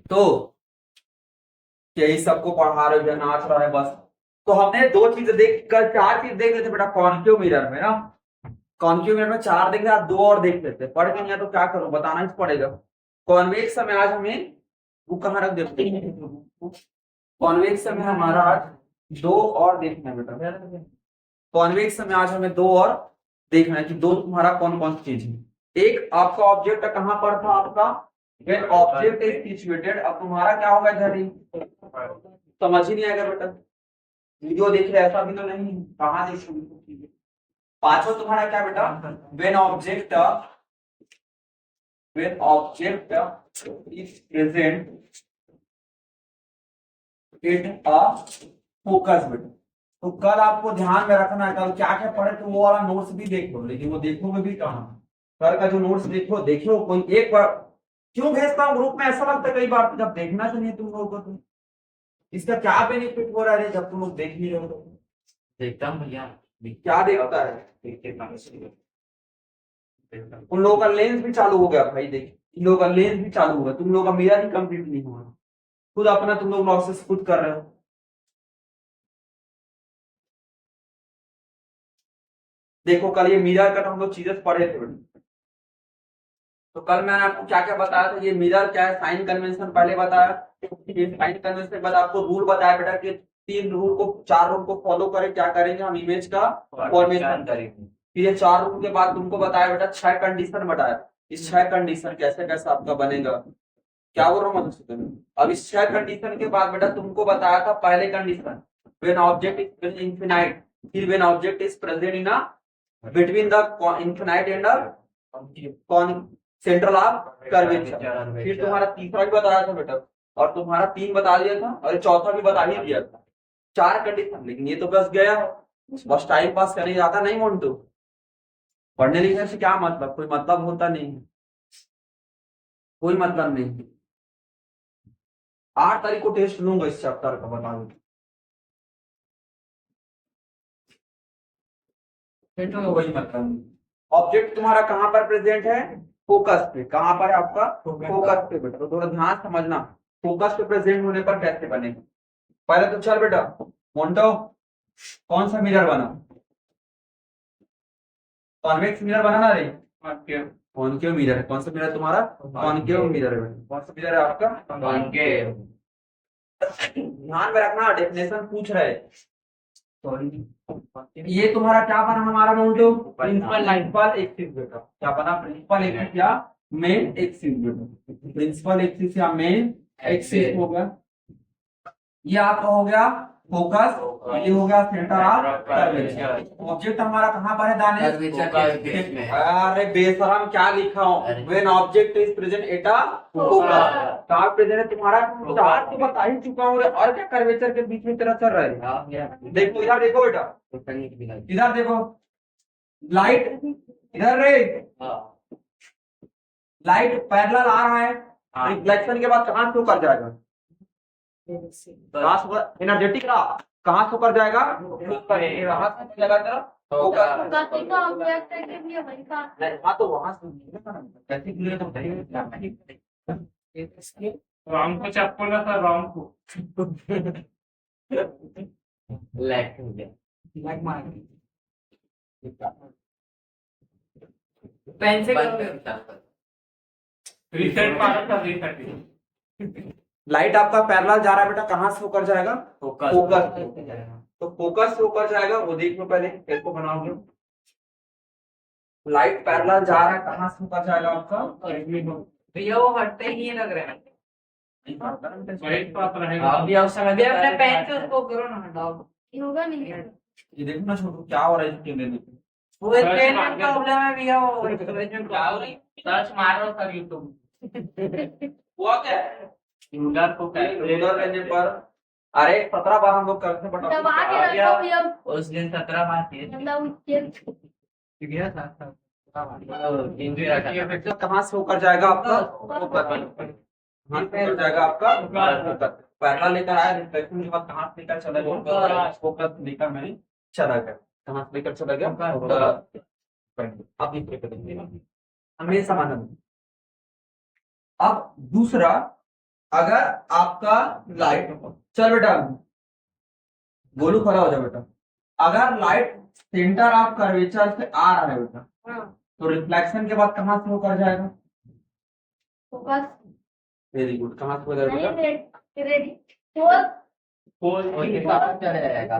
तो यही सबको पढ़ा रहे हो, नाच रहा है बस। तो हमने दो चीज देख कर, चार चीज देख लेते बेटा कॉन्केव मिरर में ना। कॉन्केव मिरर में चार देख लिया, दो और देख लेते। पढ़ के नहीं तो क्या करूं, बताना ही पड़ेगा। कॉन्वेक्स में आज हमें बुक कहाँ रख देते हैं। कॉन्वेक्स में हमारा आज दो और देखना है बेटा। कॉन्वेक्स में आज हमें दो और देखना है कि दो तुम्हारा कौन कौन सी चीज है। एक आपका ऑब्जेक्ट कहां पर था आपका, व्हेन ऑब्जेक्ट इज सिचुएटेड। अब तुम्हारा क्या होगा इधर ही, समझ ही नहीं आएगा बेटा। वीडियो देख रहे ऐसा भी तो नहीं, कहाँ देखोगे। पांचवा तुम्हारा क्या बेटा, when object is present in a focus बेटा। तो कल आपको ध्यान में रखना है, कल क्या क्या पढ़े तो वो वाला नोट्स भी देखो, लेकिन वो देखोगे भी कहाँ। कल का जो नोट्स देखो कोई एक बार। क्यों भेजता हूँ ग्रुप में, ऐसा लगता है कई बार जब देखना चाहिए तुम लोगों को। तो इसका क्या बेनिफिट हो रहा है जब तुम लोग देख ही रहे हो तो? देखता हूँ भैया। क्या देखता है, उन लोगों का लेंस भी चालू हो गया भाई। देख इन लोगों का लेंस भी चालू हो गया, तुम लोगों का मिरर ही कंप्लीट नहीं हुआ। खुद अपना तुम लोग लॉसेस खुद कर रहे हो। देखो कल ये मिरर का हम लोग चीजें पढ़े थे। तो कल मैंने आपको क्या क्या बताया था, ये मिरर क्या है, साइन कन्वेंशन पहले बताया। ये साइन कन्वेंशन के बाद आपको रूल बताया बेटा कि तीन रूल को, चार रूल को फॉलो करें, क्या करेंगे हम, इमेज का फॉर्मेशन करेंगे। फिर ये चार रूल के बाद तुमको बताया बेटा छह कंडीशन बताया। इस छह कंडीशन कैसे कैसे आपका बनेगा, क्या बोल रहा हूँ मधुसूदन। अब इस छह कंडीशन के बाद बेटा तुमको बताया था पहले condition, when object is infinite. फिर when object is present in a between the infinite and the central of curvature. फिर तुम्हारा तीसरा भी बताया था बेटा, और तुम्हारा तीन बता दिया था, और चौथा भी बता ही दिया था। चार कंडीशन, लेकिन ये तो बस गया, बस टाइम पास करने जाता नहीं मोन्टू। पढ़ने लिखने से क्या मतलब, कोई मतलब होता नहीं, कोई मतलब नहीं। 8 तारीख को टेस्ट लूंगा इस चैप्टर का, बता दो। वही मतलब, ऑब्जेक्ट तुम्हारा कहां पर प्रेजेंट है, फोकस पे। कहां पर है आपका, फोकस पे बेटा। तो थोड़ा ध्यान समझना, फोकस पे प्रेजेंट होने पर कैसे बनेगा। पहले तो चल बेटा मोन्टो, कौन सा मिरर बना, कॉन्वेक्स मिरर बना ना रे, कॉनकेव मिरर है। कौन सा मिरर तुम्हारा, कॉनकेव मिरर है। कौन सा मिरर है आपका, कॉनकेव। ध्यान में रखना, डेफिनेशन पूछ रहे। ये तुम्हारा क्या बना हमारा मोन्टो, प्रिंसिपल एक्सिस बेटा। क्या बना, प्रिंसिपल एक्सिस या मेन एक्सिस बेटा। प्रिंसिपल एक्सिस या मेन एक्सिस हो गया। ये आपका हो गया फोकस, ये हो गया सेंटर ऑफ कर्वेचर। ऑब्जेक्ट हमारा कहां पर है दाने, अरे बेशरम क्या लिखा हूं, when object is present at a focus. कहां प्रेजेंट है तुम्हारा, चार तो बता ही चुका हूं, और क्या कर्वेचर के बीच में तेरा चल रहा है। देखो इधर देखो बेटा, इधर देखो, लाइट इधर रे, लाइट पैरेलल आ रहा है, रिफ्लेक्शन के बाद कहां शो कर जाएगा, एनर्जेटिक रहा, कहां से होकर जाएगा, हाँ तो वहां से राम को चप्पल ना था, राम को लैग हो गया। पेन से रीसेट मारा था, रीसेट। लाइट आपका पैरेलल जा रहा है बेटा, कहां से होकर जाएगा, फोकस। तो फोकस से होकर जाएगा, वो देख लो पहले इसको बनाओगे। लाइट पैरेलल जा रहा है, कहां से होकर जाएगा आपका, भैया वो हटते ही नहीं लग रहा है। वही बात रहेगा। आप भी अपने पेन से उसको करो ना, हटाओ। होगा नहीं। ये देखो ना छोटू क्या हो रहा है इसके अंदर। वो पेन में प्रॉब्लम है भैया, वो स्टोरेज में क्या हो रही, सर्च मार रहा था यूट्यूब। हुआ क्या है, रूलर को रूलर लेने पर, अरे 17 बार हम लोग करते हैं दबा के रखो भैया। उस दिन 17 बार किए थे। गया था। कहां से होकर जाएगा आपका, कहां से होकर जाएगा आपका, पैरेलल लेकर आया, रिफ्लेक्शन के बाद कहां से लेकर चला गया, फोकस लेकर मैं चला गया, कहां से लेकर चला गया, अब ये करेंगे हमें समाधान। अब दूसरा अगर आपका लाइट, चल बेटा बोलू खड़ा हो जाओ बेटा, अगर लाइट सेंटर ऑफ कर्वेचर से आ रहा है बेटा, हाँ तो रिफ्लेक्शन के बाद कहाँ से होकर जाएगा? फोकस वेरी गुड, कहाँ से होकर नहीं बेटा? रेडी फोर उसके पापा चले जाएगा,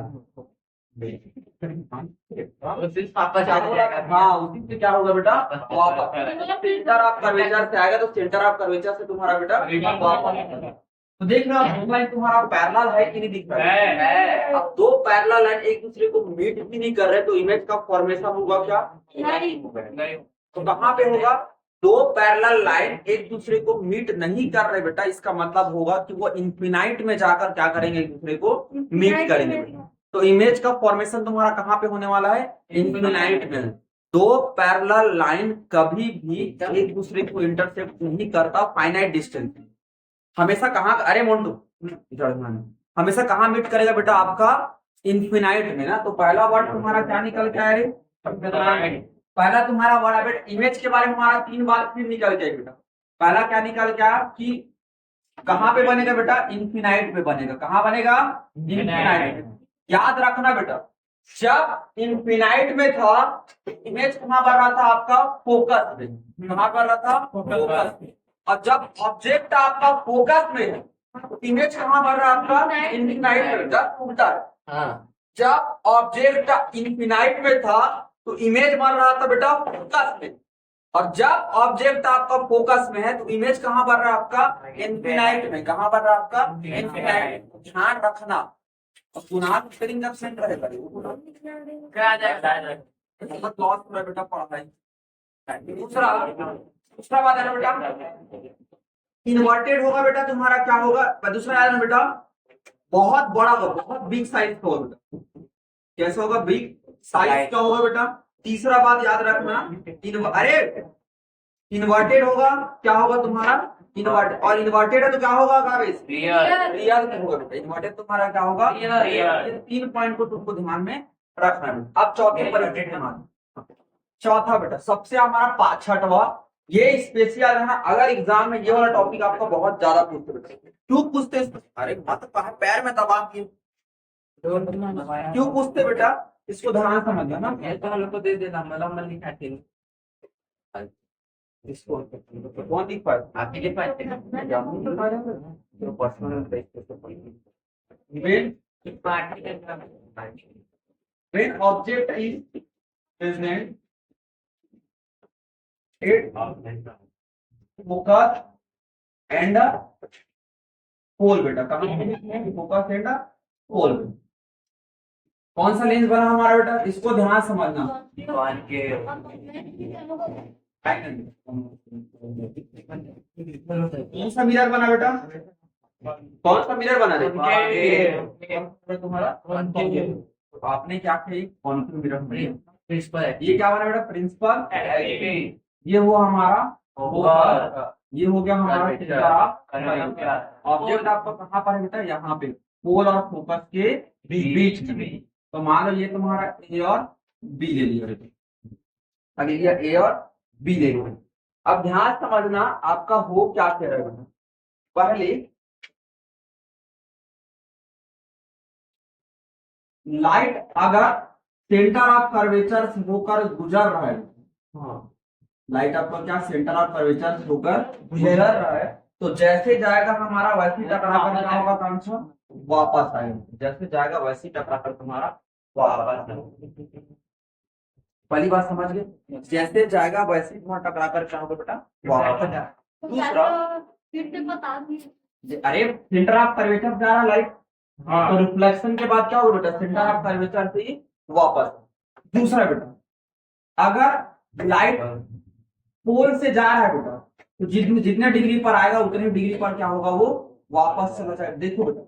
उसी पापा चले जाएगा। हाँ उसी से क्या होगा बेटा? वापस वापस सेंटर ऑफ कर्वेचर से आएगा, तो सेंटर ऑफ कर्वेचर से तुम्हारा बेटा वापस। तो देख रहे हो लाइन तुम्हारा पैरेलल है कि नहीं दिख रहा है? अब दो पैरेलल लाइन एक दूसरे को मीट भी नहीं कर रहे, तो इमेज का फॉर्मेशन होगा क्या? नहीं तो कहाँ पे होगा? दो पैरेलल लाइन एक दूसरे को मीट नहीं कर रहे बेटा, इसका मतलब होगा कि वो इंफिनाइट में जाकर क्या करेंगे? एक दूसरे को मीट करेंगे बेटा। तो इमेज का फॉर्मेशन तुम्हारा कहाँ पे होने वाला है? इंफिनाइट में। दो पैरेलल लाइन कभी भी एक दूसरे को इंटरसेक्ट नहीं करता फाइनाइट डिस्टेंस, हमेशा कहाँ, अरे मोन्टू इधर ध्यान, हमेशा कहाँ मीट करेगा बेटा? आपका इंफिनाइट में ना। तो पहला वर्ड तुम्हारा क्या निकल के आया रे? पहला तुम्हारा वर्ड है बेटा, इमेज के बारे में हमारा 3 बार फिर निकल के बेटा। पहला क्या निकल के आया कि कहाँ पे बनेगा बेटा? इंफिनाइट पे बनेगा। कहाँ बनेगा? इंफिनाइट में। याद रखना बेटा, जब इंफिनाइट में था इमेज कहाँ बन रहा था? आपका फोकस में। कहाँ बन रहा था? फोकस में। और जब ऑब्जेक्ट आपका फोकस में है तो इमेज कहाँ बन रहा है? आपका इंफिनाइट में। जब उल्टा है, जब ऑब्जेक्ट इंफिनाइट में था तो इमेज बन रहा था बेटा फोकस में, और जब ऑब्जेक्ट आपका फोकस में है तो इमेज कहाँ बन रहा है? आपका इंफिनाइट में। कहाँ बन रहा है? आपका इंफिनाइट। ध्यान रखना, पुनः स्पेलिंग जब सेंड रहेगा क्या जाएगा? बहुत लॉस हो रहा है बेटा पढ़ाई। दूसरा बात है ना बेटा, इन्वर्टेड होगा बेटा तुम्हारा, क्या होगा? दूसरा है ना बेटा, बहुत बड़ा होगा, बहुत बिग साइज का होगा बेटा। कैसा होगा? बिग साइज का होगा बेटा। तीसरा बात याद रखना, अरे इन्वर्टेड होगा, क्या होगा तुम्हारा? इन्वर्टेड। और इन्वर्टेड है तो क्या होगा? गाइस रियल होगा बेटा। इन्वर्टेड तुम्हारा क्या होगा? ये 3 पॉइंट को तुमको ध्यान में रखना है। अब चौथे पर चौथा बेटा सबसे हमारा छठवा, ये स्पेशल है ना, अगर एग्जाम में ये वाला टॉपिक आपका बहुत ज्यादा पूछते बेटा। क्यों पूछते? अरे मत पैर में दबा के क्यों पूछते बेटा? इसको ध्यान समझना ना। तो हम लोग को दे देना, मतलब मैं लिखाते हैं। इसको कौन लिख पाए? आप ही लिख पाते हैं। जो personal when object is present it focus and a pole बेटा। कहाँ फोकस एंड पोल? कौन सा लेंस बना हमारा बेटा? इसको ध्यान समझना। कौन सा मिरर बना बेटा? कौन सा मिरर बना तुम्हारा? आपने क्या किया? Concave mirror principal. ये क्या बना बेटा? प्रिंसिपल। ये वो हमारा फोकस, ये हो गया हमारा ऑब्जेक्ट। आपका कहाँ पर है बेटा? यहाँ पे पोल और फोकस के बीच में। तो मान लो ये तुम्हारा ए और बी ले लिया बेटा, अगर ये ए और बी ले लिया। अब ध्यान समझना, आपका हो क्या कह रहा है? पहले लाइट अगर सेंटर ऑफ कर्वेचर से होकर गुजर रहा है, लाइट आपका क्या सेंटर ऑफ कर्वेचर से होकर गुजर रहा है, तो जैसे जाएगा हमारा वैसे टकराकर क्या होगा? कांचा वापस आएगा। जैसे जाएगा वैसे टकराकर तुम्हारा वापस आएगा। पहली बात समझ गए? जैसे जाएगा वैसे तुम्हारा टकराकर क्या होगा बेटा? वापस। दूसरा फिर से बता दीजिए। अरे सेंटर ऑफ कर्वेचर जा रहा लाइट, तो रिफ्लेक्शन के बाद क्या होगा बेटा? सेंटर ऑफ कर्वेचर से ही वापस। दूसरा बेटा, अगर लाइट पोल से जा रहा है बेटा, तो जितने डिग्री पर आएगा उतने डिग्री पर क्या होगा? वो वापस चला जाएगा। देखो बेटा,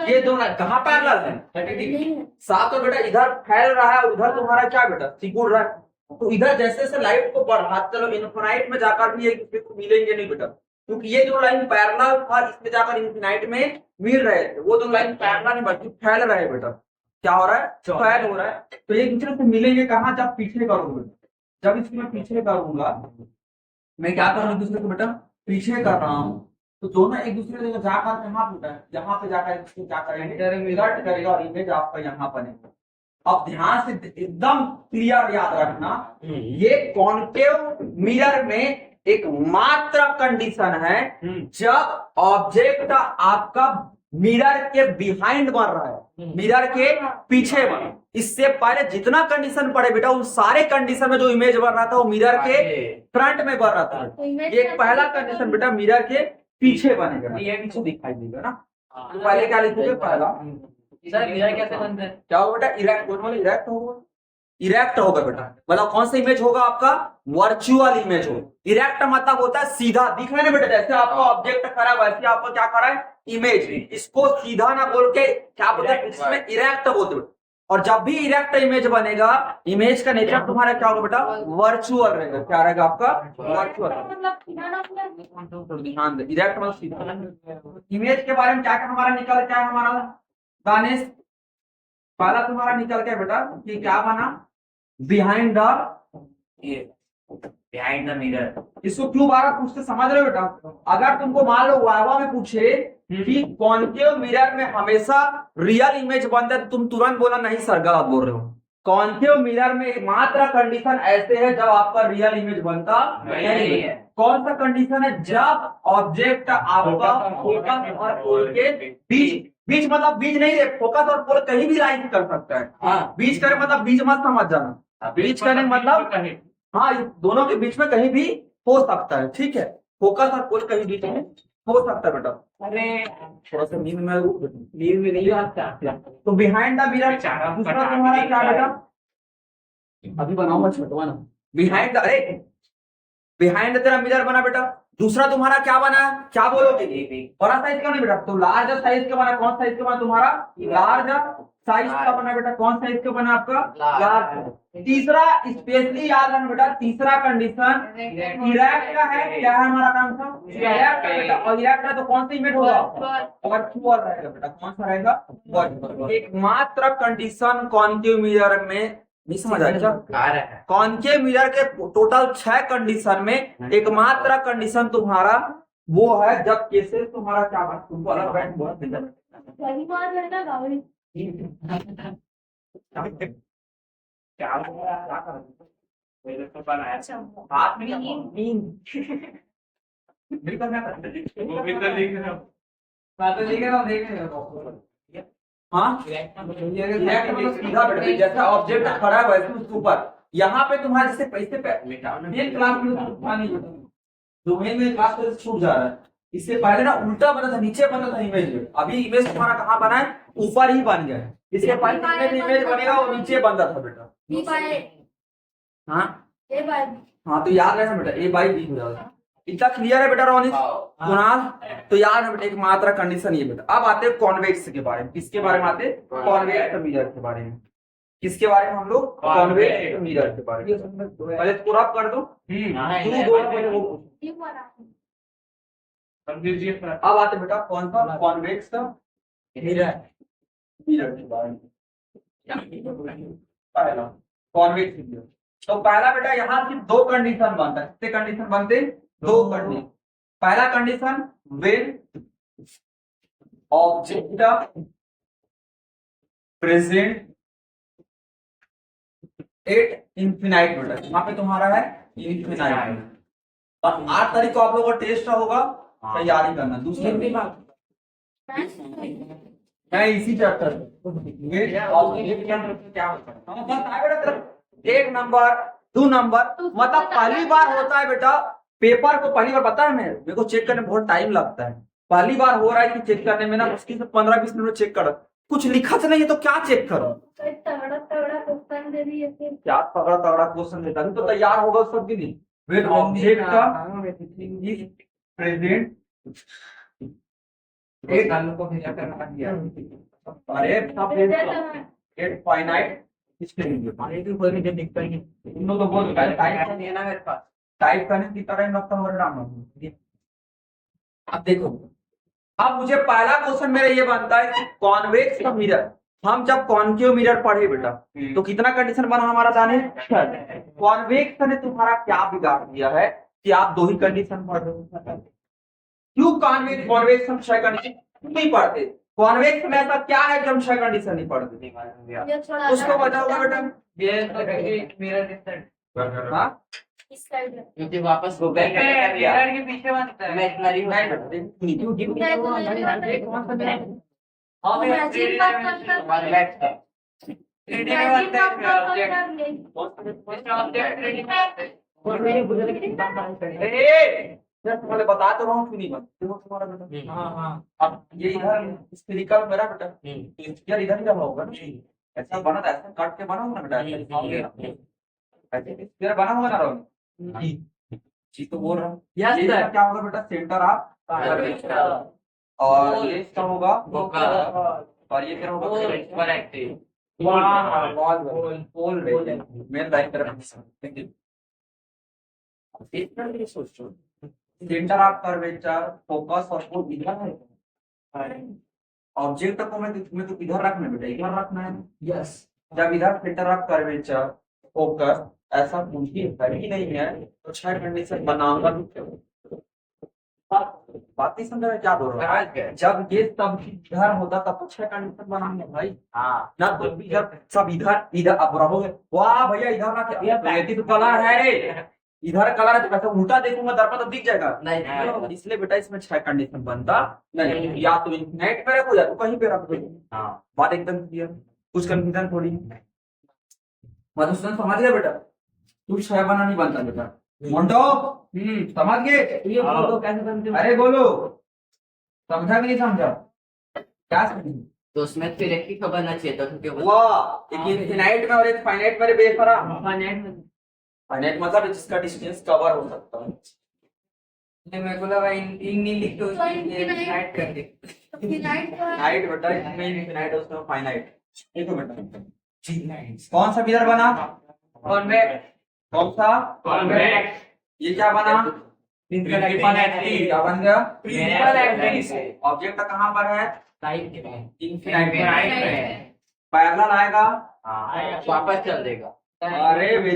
ये दोनों कहाँ पैरेलल है? 30 डिग्री। साथ में बेटा इधर फैल रहा है और उधर तुम्हारा क्या बेटा? सिकुड़ रहा है। तो इधर जैसे से लाइट को बढ़ाते चलो, इनफिनाइट में जाकर भी एक दूसरे को मिलेंगे नहीं बेटा, क्योंकि ये जो लाइन पैरेलल था इसमें जाकर इनफिनाइट में मिल रहे थे। वो दो लाइन पैरेलल नहीं बल्कि फैल रहे हैं बेटा। क्या हो रहा है? फैल हो रहा है। तो एक दूसरे से मिलेंगे कहाँ? जब पीछे करूंगा। जब इसको मैं पीछे करूंगा, मैं क्या कर रहा हूँ? दूसरे को बेटा पीछे कर रहा हूँ, तो दोनों एक दूसरे की जगह जाकर कहाँ पे यहाँ पे जाकर इसको क्या करेंगे, रिवर्ट करेगा और इमेज आपका यहाँ बनेगा। अब ध्यान से एकदम क्लियर याद रखना, ये कॉन्केव मिरर में एक मात्र कंडीशन है जब ऑब्जेक्ट आपका मिरर के बिहाइंड बन रहा है, मिरर के पीछे बन। इससे पहले जितना कंडीशन पड़े बेटा उन सारे कंडीशन में जो इमेज बन रहा था वो मिरर के फ्रंट में बन रहा था। तो इमेज ये कैसे पहला बनेगा? कंडीशन बेटा मिरर के पीछे बनेगा, ये पीछे दिखाई देगा ना। तो पहले क्या लिखोगे, पहला सर मिरर कैसे बनता है? क्या होगा बेटा, इरेक्ट इरेक्ट होगा, इरेक्ट होगा बेटा। मतलब कौन सा इमेज होगा आपका, वर्चुअल इमेज होगा। इरेक्ट मतलब होता है सीधा दिख रहा है ना बेटा, जैसे आपका ऑब्जेक्ट खड़ा है वैसे आपको क्या खड़ा है, इमेज। इसको सीधा ना बोल के क्या बोलते हैं, इसमें इरेक्ट बोलते हैं। और जब भी इरेक्ट इमेज बनेगा, इमेज का नेचर तुम्हारा क्या होगा बेटा, वर्चुअल रहेगा। क्या रहेगा आपका, वर्चुअल। मतलब सीधा मतलब ध्यान दे, इरेक्ट मतलब सीधा। इमेज के बारे में क्या क्या हमारा निकल, क्या है हमारा दानिश, पहला तुम्हारा निकल के बेटा कि क्या बना, बिहाइंड द मिरर। इसको क्यों बार पूछते समझ रहे हो बेटा, अगर तुमको मान लो वाइवा में पूछे कि कॉन्केव मिरर में हमेशा रियल इमेज बनता है, तुम तुरंत बोला नहीं सर गलत बोल रहे हो। कॉन्केव मिरर में मात्र कंडीशन ऐसे है जब आपका रियल इमेज बनता नहीं है। कौन सा कंडीशन है, जब ऑब्जेक्ट आपका फोकस और पोल के बीच, बीच मतलब बीच नहीं है, फोकस और पोल कहीं भी लाइन कर सकता है। बीच करे मतलब बीच मत समझ जाना, बीच करने मतलब हाँ ये दोनों के बीच में कहीं भी हो सकता है, ठीक है। फोकस और पोल कहीं बीच में हो सकता है बेटा। अरे थोड़ा सा नींद में नहीं आता। तो बिहाइंड द मिरर दूसरा तुम्हारा क्या बेटा, अभी बनाऊंगा छोटवा ना, बिहाइंड द, अरे बिहाइंड तेरा मिरर बना बेटा। दूसरा तुम्हारा क्या बना, क्या बोलोगे, बड़ा साइज का नहीं बेटा, तो लार्ज साइज का बना। कौन साइज का बना तुम्हारा, लार्ज साइज का बना बेटा। कौन साइज का बना आपका, लार्ज। तीसरा स्पेशली याद रखना बेटा, तीसरा कंडीशन इरेक्ट का है। क्या है हमारा काम था, इरेक्ट बेटा। और इरेक्ट है तो कौन सा इमेज होगा, वर्चुअल रहेगा बेटा। कौन सा रहेगा, वर्चुअल। एकमात्र कंडीशन कॉन्केव मिरर में, नहीं समझ आया, कॉन्केव मिरर के टोटल 6 कंडीशन में एकमात्र कंडीशन तुम्हारा वो है जब केसेस तुम्हारा क्या बना, तुमको अलग बैठ बहुत सही बात है ना गाड़ी। अच्छा हाथ में नींद बिल्कुल मैं हाँ सीधा बैठ, जैसा ऑब्जेक्ट खड़ा है वैसे उसके ऊपर। यहाँ पे तुम्हारे जैसे पैसे मेन क्लास में डोमेन में क्लास में छूट जा रहा है। इससे पहले ना उल्टा बना था, नीचे बना था इमेज में। अभी इमेज तुम्हारा कहाँ बना है, ऊपर ही बन गया है। इसके पहले इमेज बनेगा वो नीचे बन रहा था बेटा। बी बाय हाँ ए बाय हाँ तो याद रखना बेटा, ए बाई बी हो जाएगा। इतना क्लियर है बेटा रोनित कुणाल, तो याद है बेटा एक मात्रा कंडीशन ये बेटा। अब आते हैं कॉन्वेक्स के बारे में। किसके बारे में आते हैं, कॉन्वेक्स मिरर के बारे में। किसके बारे में हम लोग, कॉन्वेक्स मिरर के बारे में। पहले पूरा कर दो, ये बना अब आते बेटा कौन सा, कॉन्वेक्स मिरर, मिरर के बारे में। पहला कॉन्वेक्स मिरर, तो पहला बेटा यहाँ सिर्फ 2 कंडीशन बनता है। कितने कंडीशन बनते, 2 कंडीशन। पहला condition when object present at infinite बेटा, यहाँ पे तुम्हारा है इन्फिनाइट। और 8 तारीख को आप लोगों का टेस्ट होगा, तैयारी करना। दूसरी मैं इसी चैप्टर क्या होता है, 1 नंबर 2 नंबर, मतलब पहली बार होता है बेटा पेपर को, पहली बार पता है मेरे को चेक करने में बहुत टाइम लगता है। पहली बार हो रहा है कि चेक करने में ना मुश्किल से 15-20 मिनट चेक करो। कुछ लिखा नहीं है तो क्या चेक करो, तगड़ा तगड़ा क्वेश्चन दे रही है फिर। क्या तगड़ा तगड़ा क्वेश्चन देता है तो तैयार होगा सब के लिए। व्हेन ऑब्जेक्ट का प्रेजेंट एक को भेजा करना दिया, अरे एक फाइनाइट इसके लिए पानी भी कोई नहीं दिखता ही नहीं तो बोल टाइप नहीं है ना मेरे पास, टाइप करने की तरह लगता है डाउन। अब देखो, अब मुझे पहला क्वेश्चन मेरा ये बनता है कि कॉन्वेक्स का मिरर, हम जब कॉन्केव मिरर पढ़े बेटा तो कितना कंडीशन बना हमारा जाने, कॉन्वेक्स ने तुम्हारा क्या बिगाड़ दिया है कि आप 2 ही कंडीशन पढ़ रहे हो। क्यों कॉन्वेक्स कॉन्वेक्स हम क्षय कंडीशन नहीं पढ़ते? कॉन्वेक्स में ऐसा क्या है कि हम क्षय कंडीशन नहीं पढ़ते? ये थोड़ा उसको बताओगे बेटा। ये तो मिरर डिस्टेंस हाँ इस साइड में क्योंकि वापस हो गया मिरर के पीछे बनता है इमेजिनरी हाँ मैं Imagine का concept है। 3D में बनता है Imagine का ऑब्जेक्ट concept नहीं। इसमें ऑब्जेक्ट 3D में बनते हैं मैं तुम्हारे बता तो रहा हूँ क्यों नहीं बता देखो तुम्हारा बेटा। हाँ हाँ अब ये इधर स्फेरिकल मेरा बेटा यार इधर ही रहा होगा ना। ऐसा बना था ऐसा काट के बना होगा ना बेटा ऐसा दिखाओगे ना। ऐसे स्फीयर बना होगा ना राहुल जी तो बोल रहा हूँ। Yes, ये sir. इसका क्या होगा बेटा सेंटर ऑफ और ये इसका होगा और ये क्या होगा पोल मेन लाइन तरफ सोचो सेंटर ऑफ कर्वेचर फोकस और वो इधर है। ऑब्जेक्ट को मैं तुम्हें तो इधर रखना है बेटा इधर रखना है। यस जब इधर सेंटर ऑफ कर्वेचर फोकस ऐसा कुछ भी ही नहीं है तो छह कंडीशन बनाऊंगा बात नहीं समझ में क्या बोल रहा है? जब ये सब इधर होता तब तो छह कंडीशन बनाएंगे भाई। हाँ ना तो इधर सब इधर इधर अब रहोगे वाह भैया इधर ना क्या तो कलर है रे इधर कलर है तो कैसे उल्टा देखूंगा दर्पण तो दिख जाएगा नहीं इसलिए बेटा इसमें छह कंडीशन बनता नहीं या तो इन्फिनाइट पे रखो या तो कहीं पे रखो। हाँ बात एकदम क्लियर कुछ कंफ्यूजन थोड़ी मधुसूदन समझ गया बेटा तू छह बना नहीं बनता बेटा मोंटो समझ गए ये बोलो कैसे बनते हो? अरे बोलो समझा कि नहीं समझा क्या समझे? तो उसमें फिर एक ही खबर ना चाहिए था क्योंकि वाह एक इनफिनाइट में और एक फाइनाइट में बेफरक फाइनाइट मतलब जिसका डिस्टेंस कवर हो सकता है। मेरे को लगा इन नहीं लिख तो infinite कर दे Infinite का फाइनाइट बेटा इसमें इनफिनाइट उसमें फाइनाइट एक मिनट कौन सा मिरर बना कॉन्वेक्स कौन सा कॉन्वेक्स ये क्या बना प्रिंसिपल एक्सिस क्या बन गया प्रिंसिपल एक्सिस ऑब्जेक्ट कहाँ पर है टाइप के में इनफिनाइट Infinite में में। पैरेलल आएगा वापस चल देगा अरे वही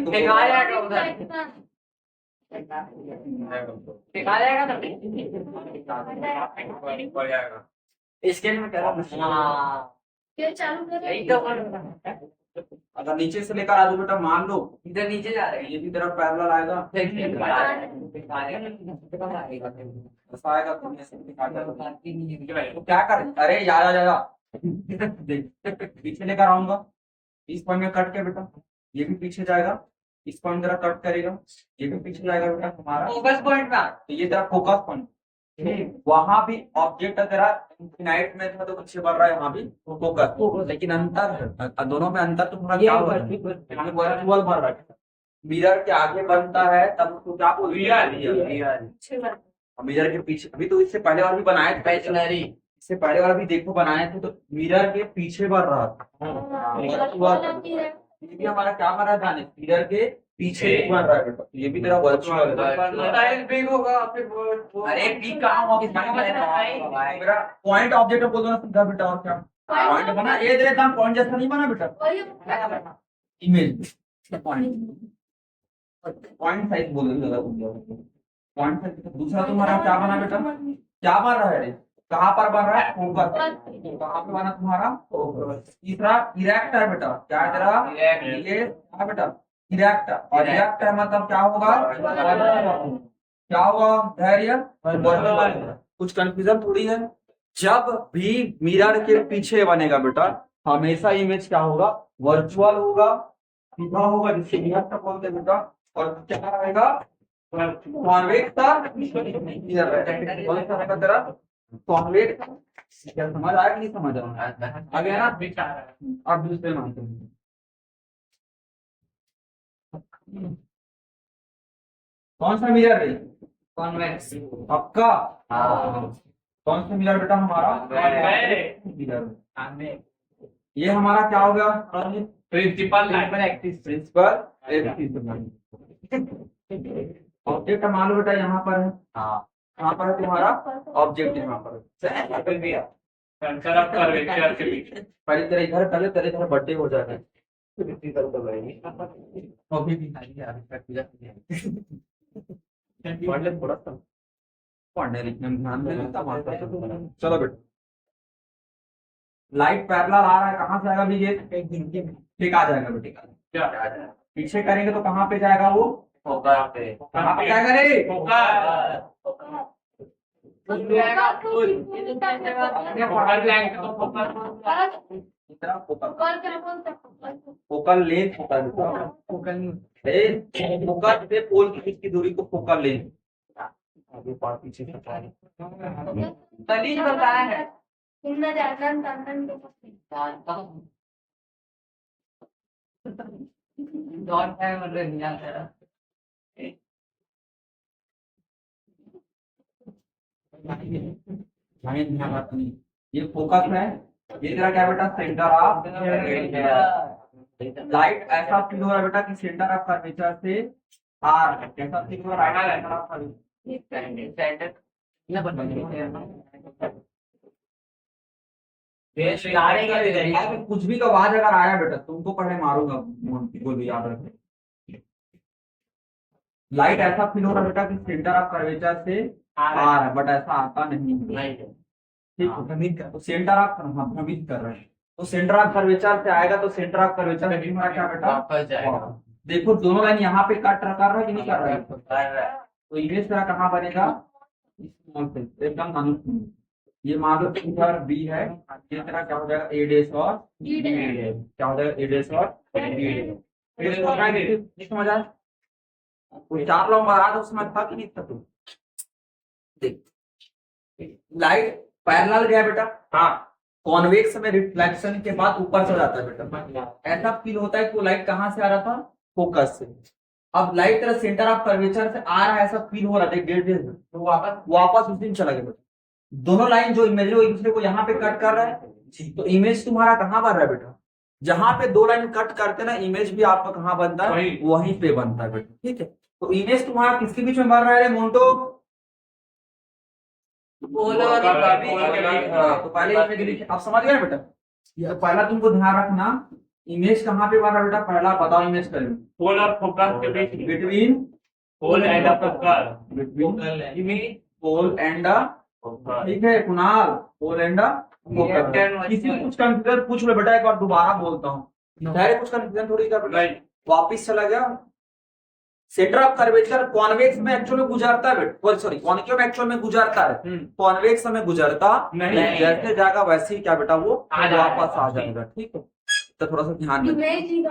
तो दिखा जाएगा उधर Infinite का दिखा जाएगा ना स्केल में करा हाँ ये चालू करो यही तो अगर नीचे से लेकर आ जाओ बेटा मान लो इधर नीचे जा रहे ये भी तरफ पैरेलल आएगा ऐसा आएगा तो ऐसे दिखा देगा। तो क्या करें अरे यार जा देख पीछे लेकर आऊंगा इस पॉइंट में कट के बेटा ये भी पीछे जाएगा इस पॉइंट तेरा कट करेगा ये भी पीछे जाएगा बेटा हमारा फोकस पॉइंट में तो ये तेरा फोकस पॉइंट वहां भी ऑब्जेक्ट तेरा इनफिनाइट में था तो पीछे बढ़ रहा है वहां भी फोकस लेकिन अंतर है दोनों में अंतर तुम्हारा क्या होगा वर्चुअल बढ़ रहा है मिरर के आगे बनता है तब उसको क्या बोलते हैं मिरर के पीछे अभी तो इससे पहले वाला भी बनाए थे स्टेशनरी इससे पहले वाला भी देखो बनाए थे तो मिरर के पीछे बढ़ रहा था ये भी हमारा क्या बन रहा है जाने मिरर के पीछे बढ़ रहा है बेटा तो ये भी तेरा वर्चुअल है टाइल बिग होगा फिर वो अरे पी कहाँ होगा मेरा पॉइंट ऑब्जेक्ट बोल दो ना सीधा बेटा और क्या पॉइंट बना ये दे था पॉइंट जैसा नहीं बना बेटा इमेज पॉइंट पॉइंट साइज बोल दो पॉइंट साइज दूसरा तुम्हारा क्या बना बेटा क्या बन रहा है कहाँ पर बन रहा है फोकस कहाँ पे बना तुम्हारा तीसरा इरेक्ट है बेटा क्या है तेरा ये क्या बेटा इरेक्ट और इरेक्ट है मतलब क्या होगा क्या होगा धैर्य कुछ कंफ्यूजन थोड़ी है जब भी मिरर के पीछे बनेगा बेटा हमेशा इमेज क्या होगा वर्चुअल होगा सीधा होगा जिससे इरेक्ट बोलते हैं बेटा और क्या रहेगा कॉन्वेक्स था इधर रहेगा तेरा कॉन्वेक्स समझ आया कि नहीं समझ आया आ गया ना अब दूसरे मानते हैं कौन सा मिरर है कॉन्वेक्स आपका कौन सा मिरर बेटा हमारा मिरर ये हमारा क्या हो गया प्रिंसिपल एक्सिस प्रिंसिपल ऑब्जेक्ट मान लो बेटा यहाँ पर है यहाँ पर है तुम्हारा ऑब्जेक्ट यहाँ पर पहले तेरे इधर पहले तेरे इधर बर्थडे हो जाएगा अभी भी थोड़ा सा पढ़ने लिखने में ध्यान देना तब आता है। चलो बेटा, लाइट पैरेलल आ रहा है, कहाँ से आएगा विजेश? ठीक आ जाएगा बेटे, क्या पीछे करेंगे तो कहाँ पे जाएगा वो? फोकस पे कहाँ पे जाएगा रे? फोकस फोकस लाइन तो फोकस इतना फोकल, कॉल करा कौन सा फोकल लेंथ होता है बेटा। फोकल से पोल के बीच की दूरी को फोकल लेंथ। आगे पास पीछे से दलील बताया है। इतना ज्यादा तंतन डॉट है मतलब नहीं आता। ये फोकस है, ये तेरा क्या बेटा? Centre of light. ऐसा फील हो रहा है बेटा कि सेंटर ऑफ कर्वेचर से आर कैसा फील हो रहा है? सेंटर ऑफ कर्वेचर कुछ भी का आवाज अगर आया बेटा तुमको पहले मारूंगा, गोली याद रखे। लाइट ऐसा फील हो रहा है बेटा कि सेंटर ऑफ कर्वेचर से आ रहा है, बट ऐसा आता नहीं है। ठीक है, तो सेंटर ऑफ भ्रमित कर रहे हैं, तो सेंटर ऑफ कर्वेचर से आएगा तो सेंटर ऑफ कर्वेचर से क्या बेटा? वापस जाएगा। देखो दोनों लाइन यहाँ पे कट कर रहा है कि नहीं कर रहा है? तो इमेज तेरा कहाँ बनेगा? स्मॉल से एकदम अनुकूल। ये मान लो फिगर बी है, ये तेरा क्या हो जाएगा? ए डेश और क्या हो जाएगा? ए डेश और नहीं समझ आया? कोई 4 लॉन्ग आ रहा था उसमें था कि नहीं था? तू देख, लाइट पैरेलल गया बेटा, हाँ, कॉन्वेक्स में रिफ्लेक्शन के बाद ऊपर चला जाता है बेटा। ऐसा फील होता है कि वो लाइट कहाँ से आ रहा था? फोकस से। अब लाइट तेरा सेंटर ऑफ कर्वेचर से आ रहा है, ऐसा फील हो रहा था डेढ़ डेढ़, तो वापस उस दिन चला गया बेटा। दोनों लाइन जो इमेज है वो एक दूसरे को यहाँ पे कट कर रहा है, तो इमेज तुम्हारा कहाँ बन रहा है बेटा? जहां पे दो लाइन कट करते ना, इमेज भी आपका कहाँ बनता है? वहीं पे बनता है बेटा। ठीक है, तो इमेज तुम्हारा किसके बीच में बन रहा है मोन्टो? तो पहले अब समझ गए बेटा? तो पहला तुमको ध्यान रखना, इमेज कहाँ पे बन रहा है बेटा? पहला बताओ इमेज करें। पोल और फोकस के बीच between pole and focus between pole and, ठीक है कुणाल, पोल एंड फोकस। किसी को कुछ कंफ्यूजन पूछ लो बेटा, एक बार दोबारा बोलता हूँ, डायरेक्ट कुछ कंफ्यूजन थोड़ी कर बेटा। वापिस चला गया। सेंटर ऑफ कर्वेचर कॉन्वेक्स में एक्चुअल में गुजरता है बेटा, सॉरी कॉन्केव में एक्चुअल में गुजरता है, कॉन्वेक्स में गुजरता नहीं। जैसे जाएगा वैसे ही क्या बेटा वो वापस आ जाएगा। ठीक है, तो थोड़ा सा ध्यान इमेज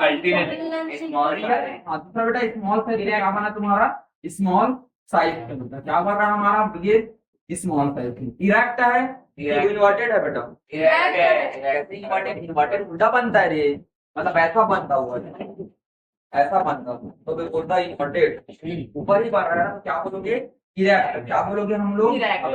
हाँ दूसरा बेटा स्मॉल साइज क्या बना तुम्हारा? स्मॉल साइज का बेटा क्या बन रहा है हमारा? ये स्मॉल साइज। इरेक्ट है, इन्वर्टेड है बेटा? ऐसे इन्वर्टेड उल्टा बनता है रे, मतलब ऐसा बनता हुआ ऐसा बनता, तो बोलता है इन्वर्टेड, ऊपर ही बन रहा है, तो क्या बोलोगे? इरेक्ट। क्या बोलोगे हम लोग? इरेक्ट।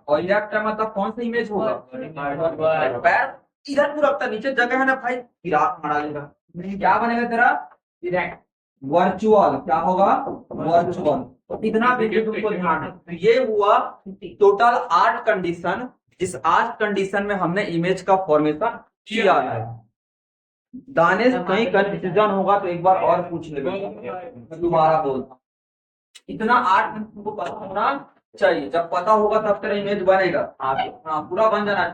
और इरेक्ट का मतलब कौन सा इमेज होगा? पैर इधर को रखता, नीचे जगह है ना भाई, इराक मारा लेगा, क्या बनेगा तेरा? इरेक्ट। वर्चुअल क्या होगा? वर्चुअल। तो इतना भी तुमको ध्यान है। ये हुआ टोटल 8 कंडीशन, जिस 8 कंडीशन में हमने इमेज का फॉर्मेशन किया है। दानिश कहीं कंफ्यूजन होगा तो एक बार और पूछ लेगा, मैं दोबारा बोलता। इतना 8 तुमको पता होना चाहिए, जब पता होगा तब तेरा इमेज बनेगा। हाँ पूरा बन जाना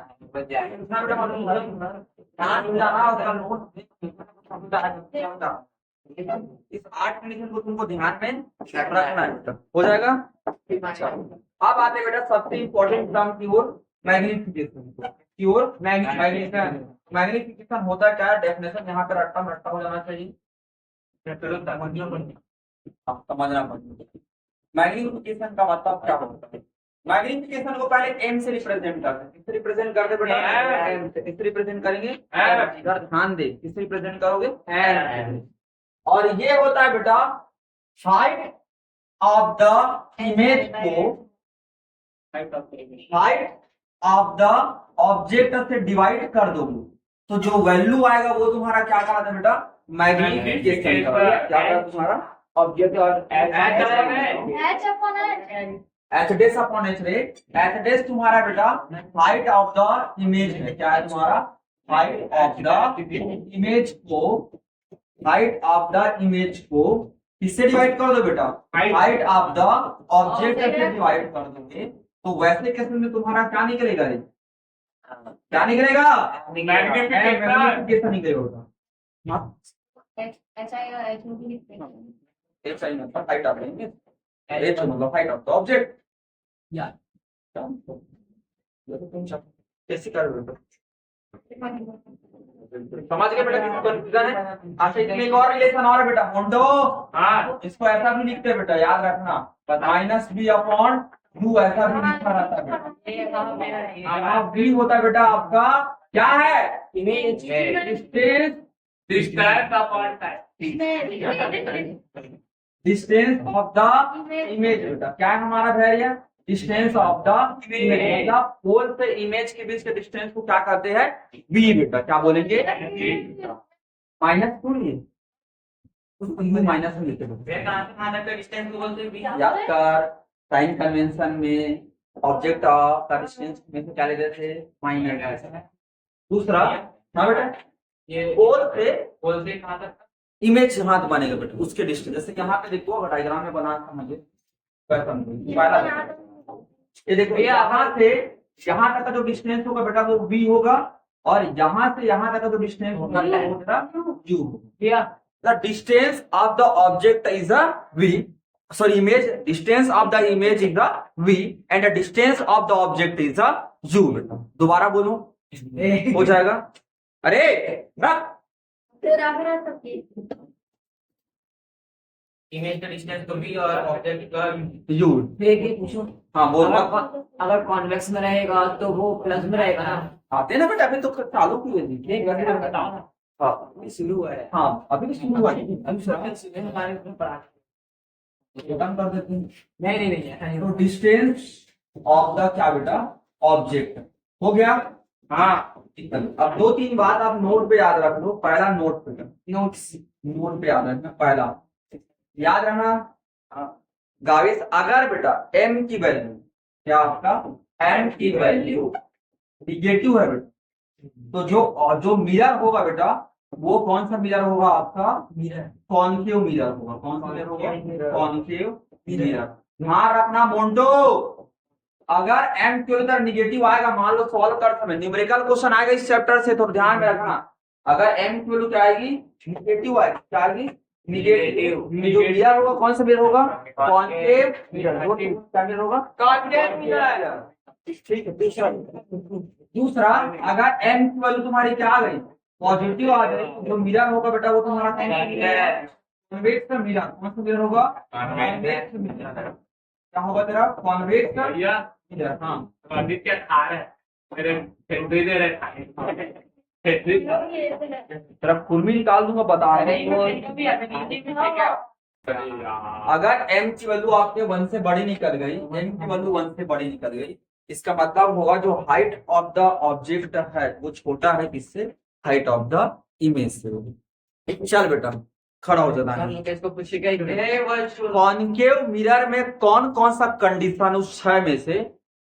इस 8 कंडीशन को तुमको ध्यान में रखना है, हो जाएगा। अब आते बेटा सबसे इंपॉर्टेंट टर्म की ओर, मैग्निफिकेशन की ओर। मैग्निफिकेशन होता क्या है? डेफिनेशन यहाँ पे रट्टा रट्टा हो जाना चाहिए, समझना पड़ेगा। मैग्निफिकेशन का मतलब क्या होता है? मैग्निफिकेशन को पहले एम से रिप्रेजेंट करते हैं। किससे रिप्रेजेंट करते बेटा? एम से। किससे रिप्रेजेंट करेंगे? इधर ध्यान दे, किससे रिप्रेजेंट करोगे? एम। और ये होता है बेटा हाइट ऑफ द इमेज को हाइट ऑफ द ऑब्जेक्ट से डिवाइड कर दोगे तो जो वैल्यू आएगा वो तुम्हारा क्या कहलाता है बेटा? मैग्निफिकेशन। क्या कहलाता तुम्हारा? ऑब्जेक्ट और एच डेस अपॉन एच रे। एच डेस तुम्हारा बेटा हाइट ऑफ द इमेज है। क्या है तुम्हारा? हाइट ऑफ द इमेज को, हाइट ऑफ द इमेज को किससे डिवाइड कर दो बेटा, Height. Height of the object से Object. डिवाइड कर दोगे तो वैसे केस में तुम्हारा क्या निकलेगा रे? क्या निकलेगा? Magnification. मैग्निफिकेशन निकलेगा। हाँ, ऐसा है एच में भी लिखते हैं एक साइन मतलब हाइट ऑफ द एच मतलब हाइट ऑफ द ऑब्जेक्ट। यार ये तो तुम सब कैसे कर रहे हो? समझ गए बेटा किस कंफ्यूजन है? अच्छा इसमें एक और रिलेशन और है बेटा, मोंडो हाँ इसको ऐसा भी लिखते हैं बेटा, याद रखना, माइनस बी अपॉन यू ऐसा भी लिखा रहता है बेटा। ये कहाँ पे है? यहाँ बी होता है बेटा आपका क्या है? Image distance, distance upon time. Distance of the image बेटा। क्या है हमारा भैया? Distance of the image. मतलब पोल से इमेज के बीच के डिस्टेंस को क्या कहते हैं? बी बेटा। क्या बोलेंगे? माइनस टू लिए माइनस में लिखते बेटा। वे कहाँ से कहाँ तक का distance को बोलते हैं? याद कर, साइन कन्वेंशन में ऑब्जेक्ट का डिस्टेंस में से क्या लेते थे? माइनस। दूसरा हाँ बेटा, ये पोल से पोल से कहाँ तक? इमेज हाथ बनेगा बेटा, उसके डिस्टेंस। जैसे यहाँ पे देखो, अगर डायग्राम में बना समझे पहला ये देखो, यहाँ से यहाँ तक का जो डिस्टेंस होगा बेटा वो v होगा, और यहाँ से यहाँ तक का जो डिस्टेंस होगा वो बेटा u होगा। The distance of the object is a v, sorry image, distance of the image is a v and the distance of the object is a u बेटा। दोबारा बोलो हो जाएगा। अरे रख इमेज का distance तो v और ऑब्जेक्ट का u। एक ही पूछो, हाँ बोल अगर कॉन्वेक्स में रहेगा तो वो प्लस में रहेगा ना? आते ना बेटा, अभी तो चालू की हुई थी। एक बार बताओ ना, हाँ शुरू हुआ है हाँ अभी तो शुरू हुआ है। अभी शुरू हमारे में पढ़ा। खत्म कर देते हैं। नहीं तो डिस्टेंस ऑफ द क्या बेटा? ऑब्जेक्ट हो गया। हाँ अब दो तीन बात आप नोट पे याद रख लो। पहला नोट पे नोट्स नोट पे याद रखना। पहला याद रखना गाविस, अगर बेटा m की वैल्यू क्या आपका m की वैल्यू निगेटिव है बेटा, तो जो मिरर होगा बेटा वो कौन सा मिरर होगा आपका? मिरर कॉन्केव मिरर होगा। कौन सा मिरर होगा? Concave mirror. ध्यान रखना मोन्टो, अगर m की वैल्यू निगेटिव आएगा, मान लो सॉल्व करते समय न्यूमेरिकल क्वेश्चन आएगा इस चैप्टर से, तो ध्यान में रखना, अगर m की वैल्यू क्या आएगी? निगेटिव आएगी। क्या आएगी? निगेटिव। जो मिरर होगा कौन सा मिरर होगा? Concave mirror. क्या मिरर होगा? Concave mirror. ठीक है। दूसरा अगर m की वैल्यू तुम्हारी क्या आ गई? पॉजिटिव आ गई, तो जो मिरर होगा बेटा वो तुम्हारा कॉन्वेक्स का मिरर। कौन सा मिरर होगा? Convex mirror. क्या होगा तेरा? कॉन्वेक्स का भैया मिरर। हाँ पंडित क्या खा रहे हैं? मेरे फेंट्री दे रहे फेंट्री तेरा कुर्मी निकाल दूंगा, बता रहे अगर m की वैल्यू आपके 1 से बड़ी निकल गई, m की वैल्यू 1 से बड़ी निकल गई, इसका मतलब होगा जो हाइट ऑफ द ऑब्जेक्ट है वो छोटा है किससे? हाइट ऑफ द इमेज से। चल बेटा खड़ा हो जाता है। इसको पूछेगा कॉन्केव मिरर में कौन कौन सा कंडीशन उस 6 में से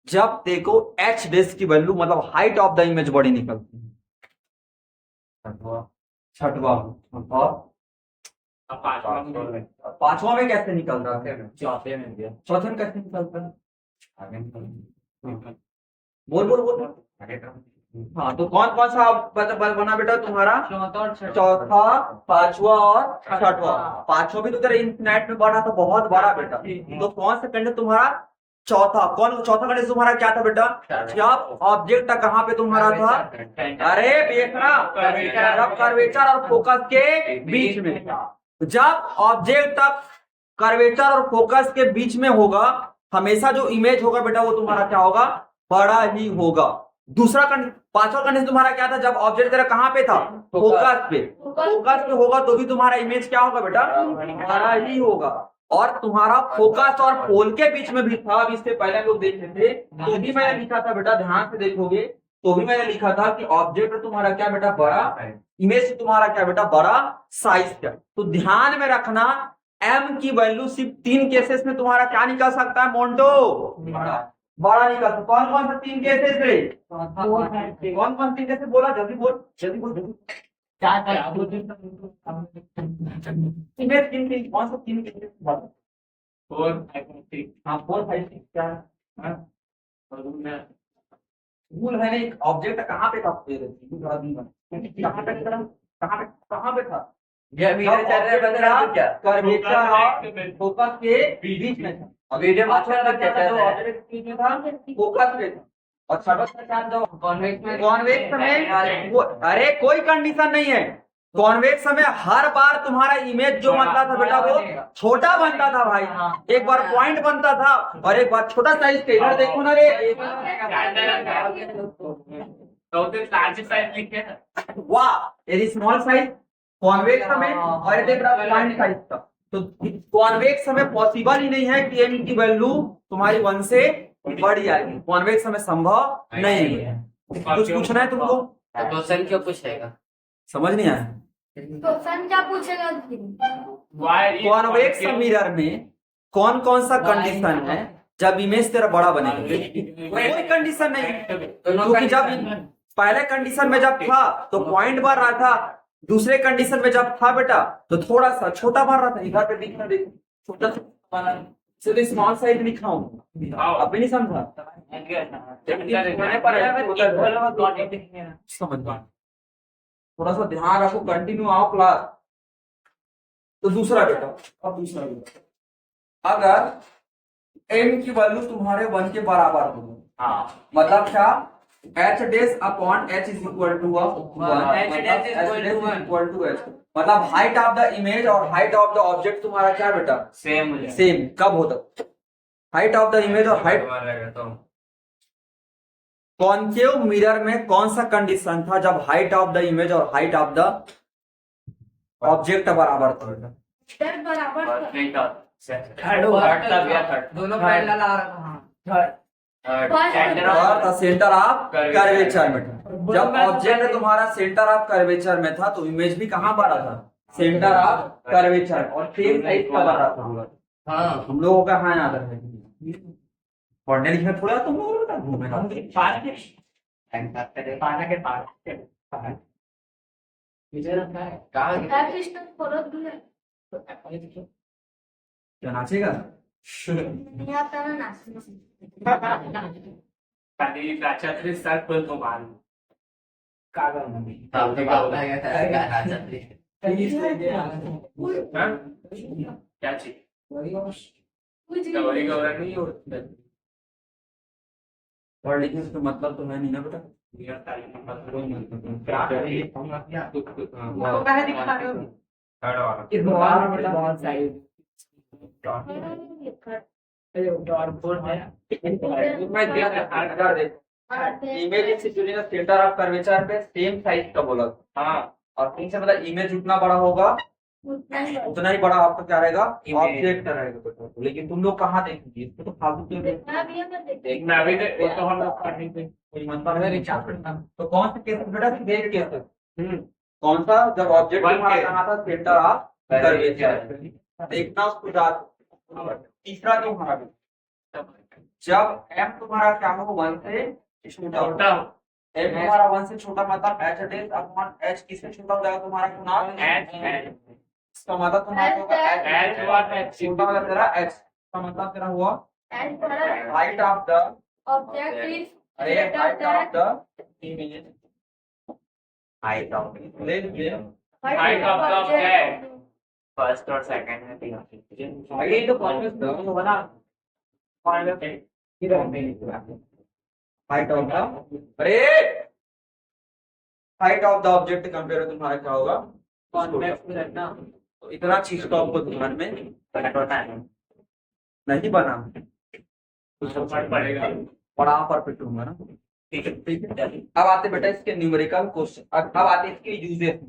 जब देखो h डेस की वैल्यू मतलब हाइट ऑफ द इमेज बड़ी निकलती है? छठवा। और पांचवा में कैसे निकलता है? चौथे में गया। चौथे में कैसे निकलता है? बोल बोल बोल। हाँ तो कौन कौन सा बना बेटा तुम्हारा? चौथा, पांचवा और छठवा। पांचवा भी तो तेरा इंटरनेट में बना था, बहुत बड़ा बेटा। तो कौन सा कंडीशन तुम्हारा? चौथा। कौन चौथा कंडीशन तुम्हारा क्या था बेटा? जब ऑब्जेक्ट कहाँ पे तुम्हारा था? अरे बेटा जब कर्वेचर और फोकस के बीच में। जब ऑब्जेक्ट तक कर्वेचर और फोकस के बीच में होगा, हमेशा जो इमेज होगा बेटा वो तुम्हारा क्या होगा? बड़ा ही होगा। दूसरा पांचवा कंडीशन तुम्हारा क्या था? जब ऑब्जेक्ट तेरा कहाँ पे था? फोकस पे। फोकस पे होगा तो भी तुम्हारा इमेज क्या होगा बेटा? बड़ा ही होगा। और तुम्हारा फोकस और पोल के बीच में भी था। अब इससे पहले हम लोग देखे थे तो भी मैंने लिखा था बेटा, ध्यान से देखोगे तो भी मैंने लिखा था कि ऑब्जेक्ट तुम्हारा क्या बेटा? बड़ा। इमेज तुम्हारा क्या बेटा? बड़ा साइज का। तो ध्यान में रखना m की वैल्यू सिर्फ 3 केसेस में तुम्हारा क्या निकल सकता है मोन्टो? बड़ा निकल सकता। कौन कौन सा 3 केसेस रे? कौन कौन 3 केसेस बोला? जल्दी बोल जल्दी बोल। इमेज किन किन कौन सा तीन किन 4 5 6 हाँ 4 5 6 क्या है हाँ और मैं रूल है नहीं ऑब्जेक्ट कहाँ पे था कहाँ पे था कहाँ पे था ये वीडियो चल रहा है बता रहा हूँ क्या कर्वेचर और फोकस के बीच में था वीडियो में चल रहा जो है ऑब्जेक्ट के बीच में था फोकस पे था और सबक के साथ जो कॉन्वेक्स में वो अरे कोई कंडीशन नहीं है कॉन्वेक्स में हर बार तुम्हारा इमेज जो बनता था बेटा वो छोटा बनता था भाई एक बार पॉइंट बनता था और एक बार छोटा साइज के इधर देखो ना रे तो लार्ज साइज लिखे ना वाह यदि स्मॉल साइज कॉन्वेक्स में और ये देख रहा पॉइंट साइज था तो कॉन्वेक्स में पॉसिबल ही नहीं है कि m की वैल्यू तुम्हारी 1 से बढ़ जाएगी कॉन्वेक्स में संभव नहीं है कुछ पूछना है तुमको तो क्वेश्चन क्यों पूछेगा समझ नहीं आया क्वेश्चन क्या पूछेगा कॉन्वेक्स मिरर में कौन कौन सा कंडीशन है जब इमेज तेरा बड़ा बनेगा कोई कंडीशन नहीं क्योंकि जब पहले कंडीशन में जब था तो पॉइंट बढ़ रहा था दूसरे कंडीशन में जब था बेटा तो थोड़ा सा छोटा बढ़ रहा था इधर पे दिखना देख छोटा सा इसलिए स्मॉल साइज लिखा हूँ अब भी नहीं समझा समझ थोड़ा सा ध्यान रखो कंटिन्यू आओ क्लास तो दूसरा बेटा अब दूसरा बेटा अगर m की वैल्यू तुम्हारे 1 के बराबर हो मतलब क्या h dash upon h is equal to मतलब हाइट ऑफ द इमेज और हाइट ऑफ द ऑब्जेक्ट तुम्हारा क्या बेटा सेम कब होता हाइट ऑफ द इमेज और हाइट कॉन्केव मिरर में कौन सा कंडीशन था जब हाइट ऑफ द इमेज और हाइट ऑफ द ऑब्जेक्ट बराबर था बेटा दोनों पैरेलल आ रहा है सेंटर ऑफ कर्वेचर में था जब ऑब्जेक्ट तुम्हारा सेंटर ऑफ कर्वेचर में था तो इमेज भी कहाँ बड़ा था सेंटर ऑफ कर्वेचर और सेम साइज का बड़ा था हाँ हम लोगों का हाँ याद है पढ़ने लिखने थोड़ा तुम लोग का घूमे क्या नाचेगा क्या चीज गौरी गौरा नहीं होता पढ़ लिखने से मतलब तो है नहीं ना बेटा इमेज सेंटर ऑफ कर्वेचर पे सेम साइज का बोला हाँ और कहीं से मतलब इमेज जितना बड़ा होगा उतना ही बड़ा आपका क्या रहेगा ऑब्जेक्ट रहेगा लेकिन तुम लोग कहाँ देखेंगे इसको तो फालतू क्यों देखना अभी वो तो हम लोग पढ़ने से कोई मतलब है तो कौन सा केस बेटा देख केस कौन सा जब ऑब्जेक्ट हमारा कहाँ था सेंटर ऑफ कर्वेचर देखना उसको तीसरा जो हमारा जब m तुम्हारा क्या हो 1 से छोटा m तुम्हारा 1 से छोटा मतलब h डैश अपॉन h किससे छोटा हो जाएगा तुम्हारा कुनाल इसका मतलब तुम्हारा होगा h छोटा वाला तेरा h का मतलब तेरा हुआ height of the height of the image height of the object first और सेकंड में ये तो कॉन्वेक्स होगा ना हाइट ऑफ द अरे height of the object compare तुम्हारा क्या होगा कॉन्वेक्स में रखना तो इतना चीज तो आपको ध्यान में नहीं बना कुछ पड़ेगा बड़ा परफेक्ट होगा ना ठीक है अब आते बेटा इसके न्यूमेरिकल क्वेश्चन अब आते इसके यूजेस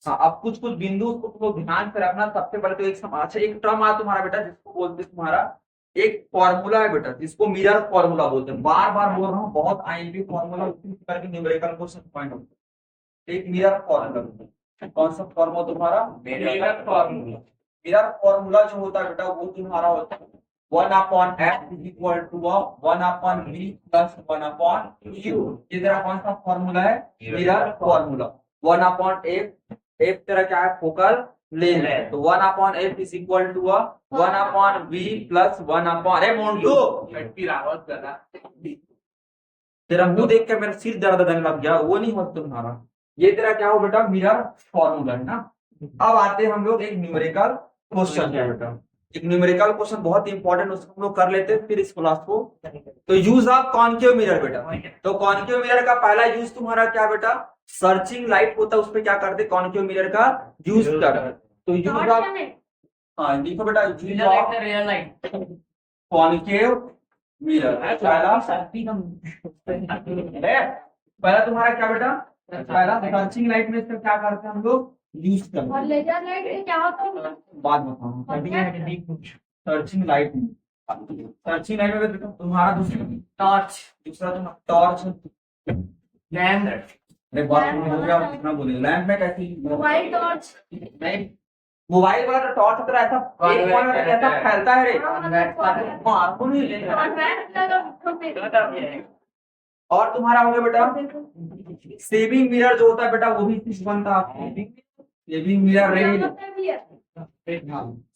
हाँ अब कुछ कुछ बिंदु उसको तुम लोग ध्यान से रखना सबसे पहले तो अच्छा एक टर्म आ तुम्हारा बेटा जिसको बोलते हैं तुम्हारा एक फॉर्मूला है बेटा जिसको मिरर फॉर्मूला बोलते हैं बार बार बोल रहा हूँ बहुत आईएमपी फॉर्मूला करके न्यूमेरिकल क्वेश्चन पॉइंट होता है एक मिरर फॉर्मूला कौन सा फॉर्मूला तुम्हारा मिरर फॉर्मूला जो होता है बेटा वो तुम्हारा होता है 1/f is equal to 1/v plus 1/u ये तेरा कौन सा फॉर्मूला है mirror formula 1 upon F, F तेरा क्या है फोकल लेंथ है, तो 1 upon F is equal to 1 upon v plus 1 upon, अरे मोन्टू रावत करा तेरा मुंह देख के मेरा सिर दर्द करने लग गया, वो नहीं होता तुम्हारा। ये तेरा क्या हो बेटा मिरर फॉर्मूला है ना। अब आते हैं हम लोग एक न्यूमेरिकल क्वेश्चन है बेटा, एक न्यूमेरिकल क्वेश्चन बहुत इंपॉर्टेंट, उसको हम लोग कर लेते हैं फिर इस क्लास को। तो यूज ऑफ कॉन्केव मिरर बेटा, तो कॉन्केव मिरर का पहला यूज तुम्हारा क्या बेटा, सर्चिंग लाइट होता है उसपे क्या करते हैं कॉन्केव मिरर का यूज करते हैं। तो यूज ऑफ, हाँ लिखो बेटा use of real light concave mirror, पहला तुम्हारा क्या बेटा, पहला सर्चिंग लाइट में इसका क्या करते हैं हम लोग यूज करते और हैं, लेजर लाइट में क्या होता है? बाद बताऊंगा। सर्चिंग लाइट में, सर्चिंग लाइट में देखो तुम्हारा टॉर्च दूसरा तुम्हारा टॉर्च, लैम्प अरे बात हो गया कितना बोले, लैंप में कैसी मोबाइल टॉर्च। नहीं, मोबाइल वाला टॉर्च तरह ऐसा एक पॉइंट ऐसा फैलता है रे, मार को नहीं लेना। और तुम्हारा हो गया बेटा सेविंग मिरर जो होता है बेटा, वो भी किस बनता है, सेविंग मिरर रे,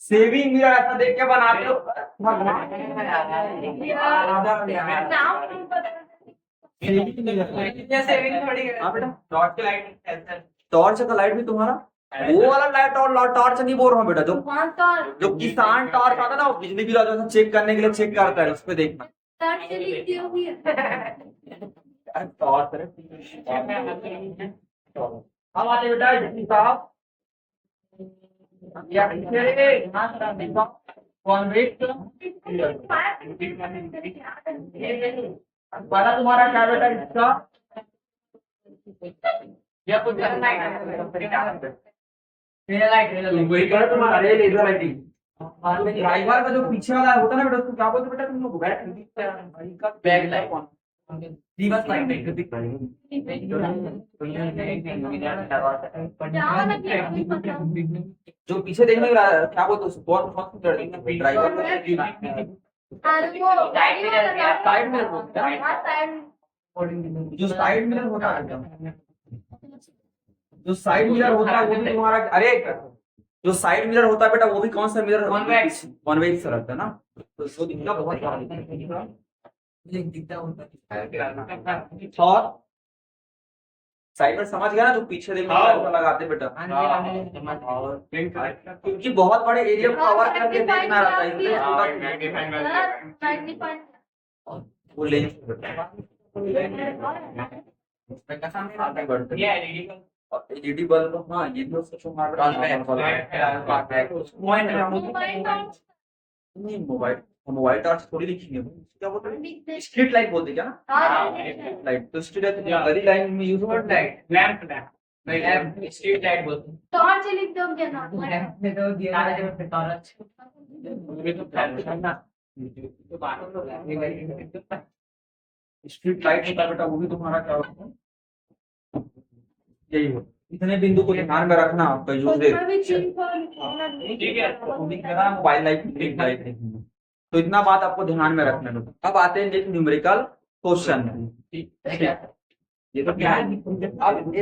सेविंग मिरर ऐसा देख के बनाते हो सेविंग थोड़ी है। हाँ बेटा, टॉर्च की लाइट टॉर्च का लाइट भी तुम्हारा, वो वाला लाइट और टॉर्च नहीं बोल रहा हूँ बेटा, जो किसान टॉर्च आता है ना, वो बिजली बिल जो चेक करने के लिए चेक करता है, उस पर देखना टॉर्च। हम आते बेटा जी साहब, या कॉन्वेक्स, पहला तुम्हारा क्या बेटा इसका, या कुछ तुम्हारा लेजर लाइटिंग, ड्राइवर का जो पीछे वाला होता है ना बेटा, उसको क्या बोलते बेटा तुम लोग, बैक लाइट, रिवर्स लाइट, जो पीछे देखने का क्या बोलते हैं उसको, ड्राइवर साइड मिरर बोलते हैं, जो साइड मिरर होता है, जो साइड मिरर होता है वो भी तुम्हारा, अरे जो साइड मिरर होता है बेटा वो भी कौन सा मिरर, कॉन्वेक्स कॉन्वेक्स रहता है ना, तो इसको दिखना बहुत और साइड में समझ गया ना, जो पीछे देखने वाला लगाते बेटा, क्योंकि बहुत बड़े एरिया को कवर करके देखना रहता है, इसलिए वो लेंस एलईडी बल्ब, हाँ ये तो नहीं, मोबाइल टॉर्च थोड़ी लिखेंगे, क्या बोलते हैं स्ट्रीट लाइट बोलते क्या ना, लाइट तो स्ट्रीट लाइट गली लाइन में यूज होता है, लैंप लैंप स्ट्रीट लाइट बोलते हैं। टॉर्च लिख दो क्या नाम में तो दिया है जब टॉर्च ये तो फैल करना तो बात स्ट्रीट लाइट होता है बेटा, वो भी तुम्हारा क्या होता है, यही हो, इतने बिंदु को ध्यान में रखना आपका यूज ठीक है मोबाइल लाइट स्ट्रीट लाइट नहीं, तो इतना बात आपको ध्यान में रखना है। अब आते हैं एक न्यूमेरिकल क्वेश्चन, ये तो क्या है अब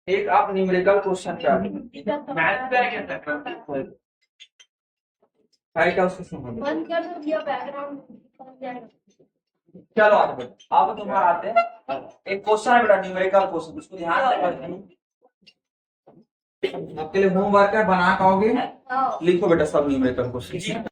एक आप न्यूमेरिकल क्वेश्चन क्या मैथ का क्या सकता है क्या उसको समझ, बंद कर दो ये बैकग्राउंड। चलो आगे अब तुम्हारा आते हैं एक क्वेश्चन है बेटा न्यूमेरिकल क्वेश्चन, उसको ध्यान से पढ़ना, आपके लिए होमवर्क है, बना पाओगे, लिखो बेटा सब न्यूमेरिकल क्वेश्चन।